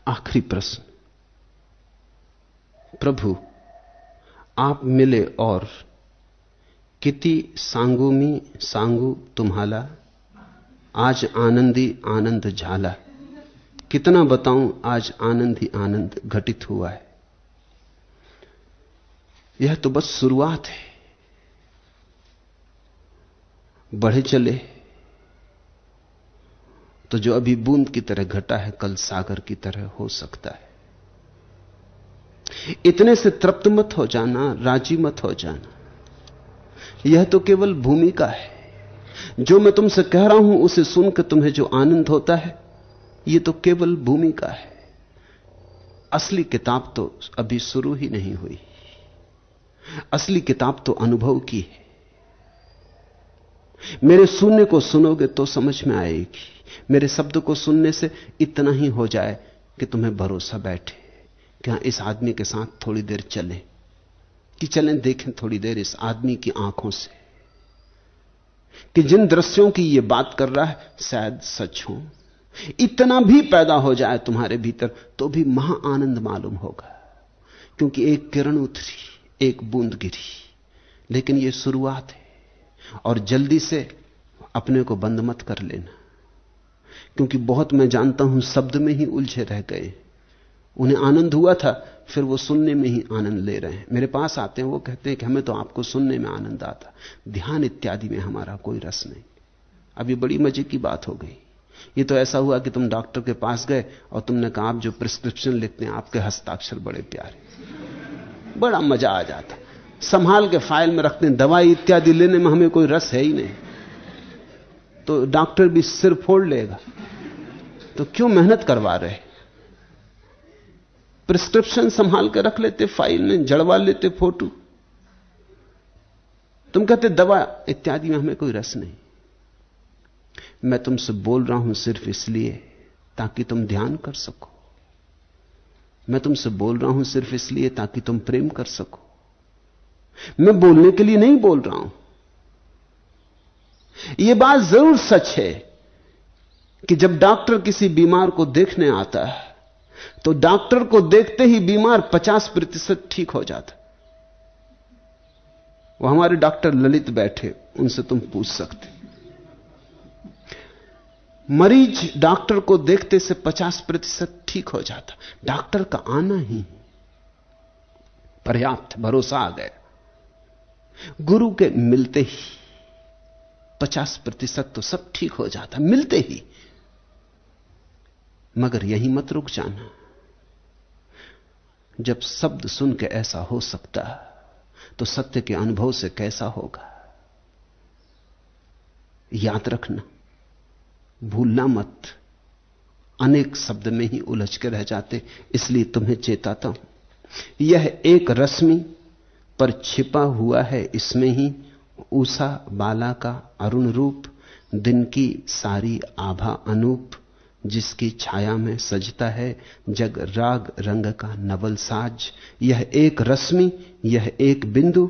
आखिरी प्रश्न। प्रभु आप मिले और किती सांगू मी सांगू तुम्हाला, आज आनंदी आनंद झाला। कितना बताऊं आज आनंद ही आनंद घटित हुआ है। यह तो बस शुरुआत है। बढ़े चले तो जो अभी बूंद की तरह घटा है कल सागर की तरह हो सकता है। इतने से तृप्त मत हो जाना, राजी मत हो जाना। यह तो केवल भूमिका है। जो मैं तुमसे कह रहा हूं उसे सुनकर तुम्हें जो आनंद होता है यह तो केवल भूमिका है। असली किताब तो अभी शुरू ही नहीं हुई। असली किताब तो अनुभव की है। मेरे सुनने को सुनोगे तो समझ में आएगी। मेरे शब्द को सुनने से इतना ही हो जाए कि तुम्हें भरोसा बैठे कि हां इस आदमी के साथ थोड़ी देर चलें, कि चलें देखें थोड़ी देर इस आदमी की आंखों से कि जिन दृश्यों की यह बात कर रहा है शायद सच हो। इतना भी पैदा हो जाए तुम्हारे भीतर तो भी महा आनंद मालूम होगा, क्योंकि एक किरण उतरी, एक बूंद गिरी। लेकिन यह शुरुआत है और जल्दी से अपने को बंद मत कर लेना, क्योंकि बहुत मैं जानता हूं शब्द में ही उलझे रह गए। उन्हें आनंद हुआ था, फिर वो सुनने में ही आनंद ले रहे हैं। मेरे पास आते हैं, वो कहते हैं कि हमें तो आपको सुनने में आनंद आता, ध्यान इत्यादि में हमारा कोई रस नहीं। अभी बड़ी मजे की बात हो गई। ये तो ऐसा हुआ कि तुम डॉक्टर के पास गए और तुमने कहा आप जो प्रिस्क्रिप्शन लिखते हैं आपके हस्ताक्षर बड़े प्यारे। बड़ा मजा आ जाता। संभाल के फाइल में रखते हैं, दवाई इत्यादि लेने में हमें कोई रस है ही नहीं, तो डॉक्टर भी सिर फोड़ लेगा। तो क्यों मेहनत करवा रहे? प्रिस्क्रिप्शन संभाल के रख लेते फाइल में, जड़वा लेते फोटो। तुम कहते दवा इत्यादि में हमें कोई रस नहीं। मैं तुमसे बोल रहा हूं सिर्फ इसलिए ताकि तुम ध्यान कर सको। मैं तुमसे बोल रहा हूं सिर्फ इसलिए ताकि तुम प्रेम कर सको। मैं बोलने के लिए नहीं बोल रहा हूं। यह बात जरूर सच है कि जब डॉक्टर किसी बीमार को देखने आता है तो डॉक्टर को देखते ही बीमार 50% ठीक हो जाता। वो हमारे डॉक्टर ललित बैठे, उनसे तुम पूछ सकते। मरीज डॉक्टर को देखते से 50% ठीक हो जाता। डॉक्टर का आना ही पर्याप्त, भरोसा आ गया। गुरु के मिलते ही 50% तो सब ठीक हो जाता, मिलते ही। मगर यही मत रुक जाना। जब शब्द सुन के ऐसा हो सकता तो सत्य के अनुभव से कैसा होगा? याद रखना, भूलना मत। अनेक शब्द में ही उलझ के रह जाते, इसलिए तुम्हें चेताता हूं। यह एक रश्मि पर छिपा हुआ है इसमें ही उषा बाला का अरुण रूप, दिन की सारी आभा अनूप, जिसकी छाया में सजता है जग राग रंग का नवल साज। यह एक रश्मि, यह एक बिंदु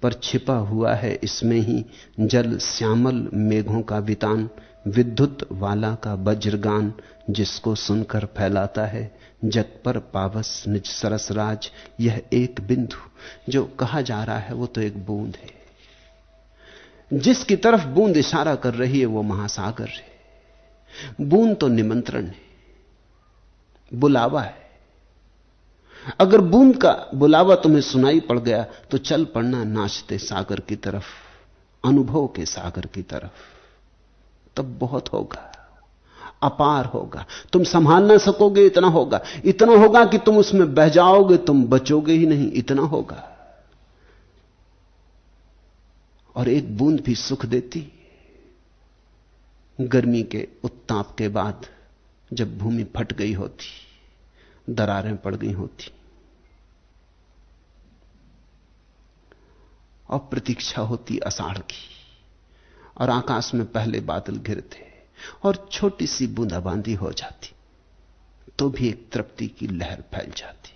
पर छिपा हुआ है इसमें ही जल श्यामल मेघों का वितान, विद्युत वाला का वज्रगान, जिसको सुनकर फैलाता है जग पर पावस निज सरसराज। यह एक बिंदु, जो कहा जा रहा है वो तो एक बूंद है। जिसकी तरफ बूंद इशारा कर रही है वो महासागर है। बूंद तो निमंत्रण है, बुलावा है। अगर बूंद का बुलावा तुम्हें सुनाई पड़ गया तो चल पड़ना नाचते सागर की तरफ, अनुभव के सागर की तरफ। तब बहुत होगा, अपार होगा। तुम संभाल ना सकोगे, इतना होगा। इतना होगा कि तुम उसमें बह जाओगे, तुम बचोगे ही नहीं, इतना होगा। और एक बूंद भी सुख देती। गर्मी के उत्ताप के बाद जब भूमि फट गई होती, दरारें पड़ गई होती और प्रतीक्षा होती आषाढ़ की, और आकाश में पहले बादल घिरते और छोटी सी बूंदाबांदी हो जाती, तो भी एक तृप्ति की लहर फैल जाती।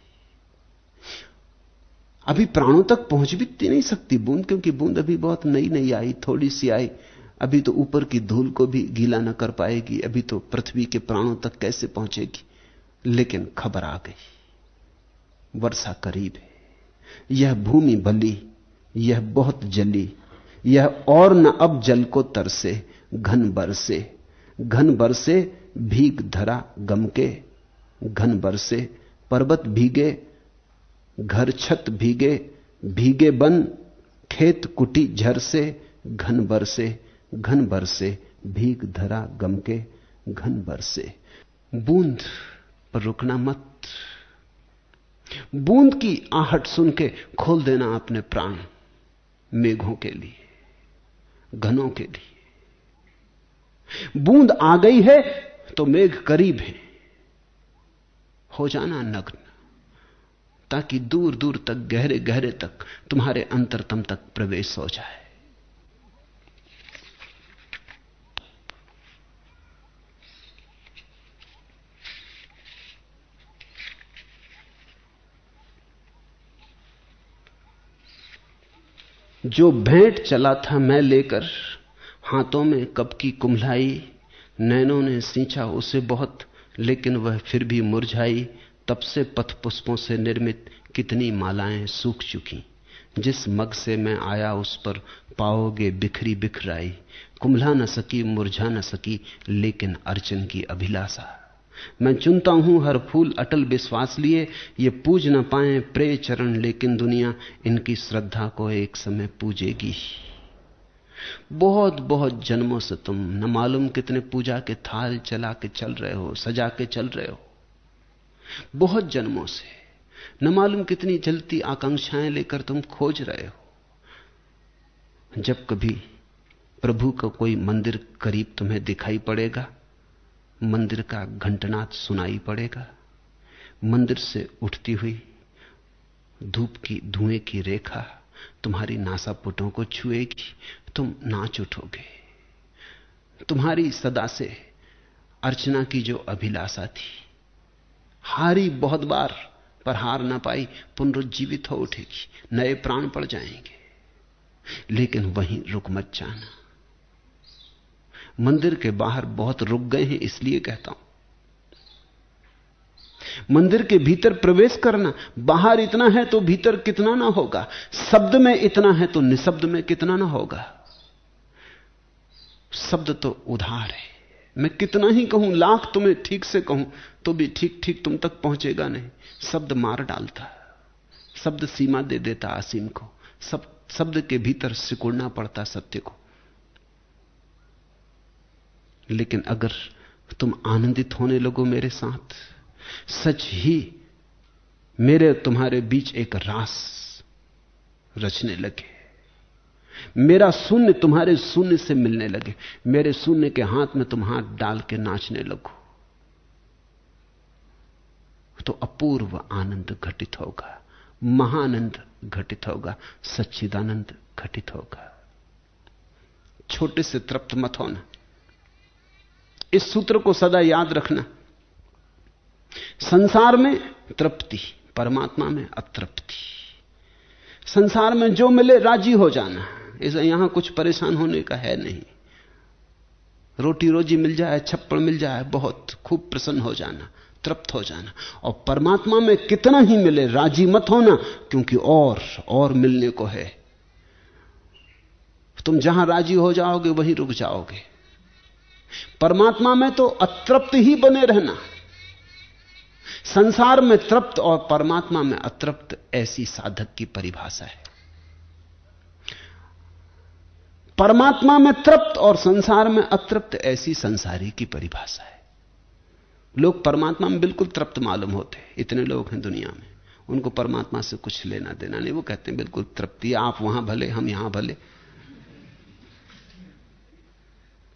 अभी प्राणों तक पहुंच भी नहीं सकती बूंद, क्योंकि बूंद अभी बहुत नई नई आई, थोड़ी सी आई। अभी तो ऊपर की धूल को भी गीला न कर पाएगी। अभी तो पृथ्वी के प्राणों तक कैसे पहुंचेगी? लेकिन खबर आ गई, वर्षा करीब है। यह भूमि बली, यह बहुत जली, यह और न अब जल को तरसे। घन बरसे, घन बरसे, भीग धरा गम के। घन बरसे, पर्वत भीगे, घर छत भीगे, भीगे बन, खेत कुटी झर से। घन बरसे, घन बरसे, भीग धरा गम के। घन बरसे। बूंद पर रुकना मत। बूंद की आहट सुन के खोल देना अपने प्राण मेघों के लिए, घनों के लिए। बूंद आ गई है तो मेघ करीब है। हो जाना नग्न, ताकि दूर दूर तक, गहरे गहरे तक, तुम्हारे अंतरतम तक प्रवेश हो जाए। जो भेंट चला था मैं लेकर, हाथों में कब की कुम्हलाई। नैनों ने सींचा उसे बहुत, लेकिन वह फिर भी मुरझाई। तब से पथ पुष्पों से निर्मित कितनी मालाएं सूख चुकी। जिस मग से मैं आया उस पर पाओगे बिखरी बिखराई। कुम्हला न सकी, मुरझा न सकी, लेकिन अर्चन की अभिलाषा। मैं चुनता हूं हर फूल अटल विश्वास लिए। ये पूज न पाए प्रेय चरण, लेकिन दुनिया इनकी श्रद्धा को एक समय पूजेगी। बहुत बहुत जन्मों से तुम न मालूम कितने पूजा के थाल चला के चल रहे हो, सजा के चल रहे हो। बहुत जन्मों से न मालूम कितनी जलती आकांक्षाएं लेकर तुम खोज रहे हो। जब कभी प्रभु का कोई मंदिर करीब तुम्हें दिखाई पड़ेगा, मंदिर का घंटनाद सुनाई पड़ेगा, मंदिर से उठती हुई धूप की, धुएं की रेखा तुम्हारी नासापुटों को छुएगी, तुम नाच उठोगे। तुम्हारी सदा से अर्चना की जो अभिलाषा थी, हारी बहुत बार पर हार ना पाई, पुनरुज्जीवित हो उठेगी, नए प्राण पड़ जाएंगे। लेकिन वहीं रुक मत जाना। मंदिर के बाहर बहुत रुक गए हैं, इसलिए कहता हूं मंदिर के भीतर प्रवेश करना। बाहर इतना है तो भीतर कितना ना होगा। शब्द में इतना है तो निशब्द में कितना ना होगा। शब्द तो उधार है। मैं कितना ही कहूं, लाख तुम्हें ठीक से कहूं तो भी ठीक ठीक तुम तक पहुंचेगा नहीं। शब्द मार डालता, शब्द सीमा दे देता असीम को। शब्द के भीतर सिकुड़ना पड़ता सत्य को। लेकिन अगर तुम आनंदित होने लगो मेरे साथ, सच ही मेरे तुम्हारे बीच एक रास रचने लगे, मेरा शून्य तुम्हारे शून्य से मिलने लगे, मेरे शून्य के हाथ में तुम हाथ डाल के नाचने लगो, तो अपूर्व आनंद घटित होगा, महानंद घटित होगा, सच्चिदानंद घटित होगा। छोटे से तृप्त मत होना। इस सूत्र को सदा याद रखना। संसार में तृप्ति, परमात्मा में अतृप्ति। संसार में जो मिले राजी हो जाना, इसे यहां कुछ परेशान होने का है नहीं। रोटी रोजी मिल जाए, छप्पड़ मिल जाए, बहुत खूब प्रसन्न हो जाना, तृप्त हो जाना। और परमात्मा में कितना ही मिले राजी मत होना, क्योंकि और मिलने को है। तुम जहां राजी हो जाओगे वहीं रुक जाओगे। परमात्मा में तो अतृप्त ही बने रहना। संसार में तृप्त और परमात्मा में अतृप्त, ऐसी साधक की परिभाषा है। परमात्मा में तृप्त और संसार में अतृप्त, ऐसी संसारी की परिभाषा है। लोग परमात्मा में बिल्कुल तृप्त मालूम होते, इतने लोग हैं दुनिया में, उनको परमात्मा से कुछ लेना देना नहीं। वो कहते हैं बिल्कुल तृप्ति, आप वहां भले हम यहां भले,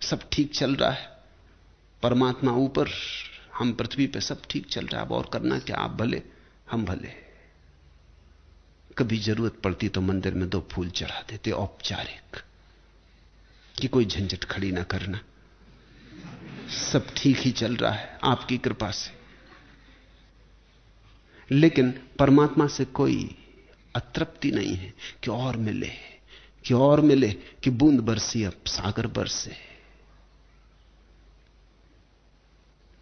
सब ठीक चल रहा है। परमात्मा ऊपर, हम पृथ्वी पे, सब ठीक चल रहा है। अब और करना क्या, आप भले हम भले। कभी जरूरत पड़ती तो मंदिर में 2 फूल चढ़ा देते, औपचारिक, कि कोई झंझट खड़ी ना करना, सब ठीक ही चल रहा है आपकी कृपा से। लेकिन परमात्मा से कोई अतृप्ति नहीं है कि और मिले, कि और मिले, कि बूंद बरसी अब सागर बरसे।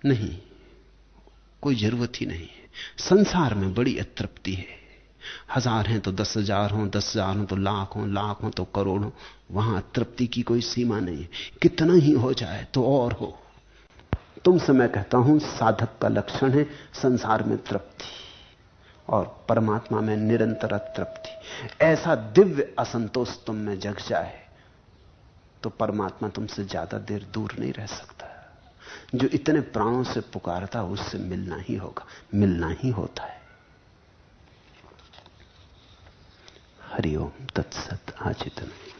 नहीं, कोई जरूरत ही नहीं है। संसार में बड़ी अतृप्ति है। 1000 हैं तो 10,000 हो, 10,000 हो तो लाख हो, लाख हो तो करोड़ हो, वहां तृप्ति की कोई सीमा नहीं है। कितना ही हो जाए तो और हो। तुमसे मैं कहता हूं, साधक का लक्षण है संसार में तृप्ति और परमात्मा में निरंतर तृप्ति। ऐसा दिव्य असंतोष तुम में जग जाए तो परमात्मा तुमसे ज्यादा देर दूर नहीं रह सकता। जो इतने प्राणों से पुकारता उससे मिलना ही होगा, मिलना ही होता है। हरि ओम तत्सत। आज इतना।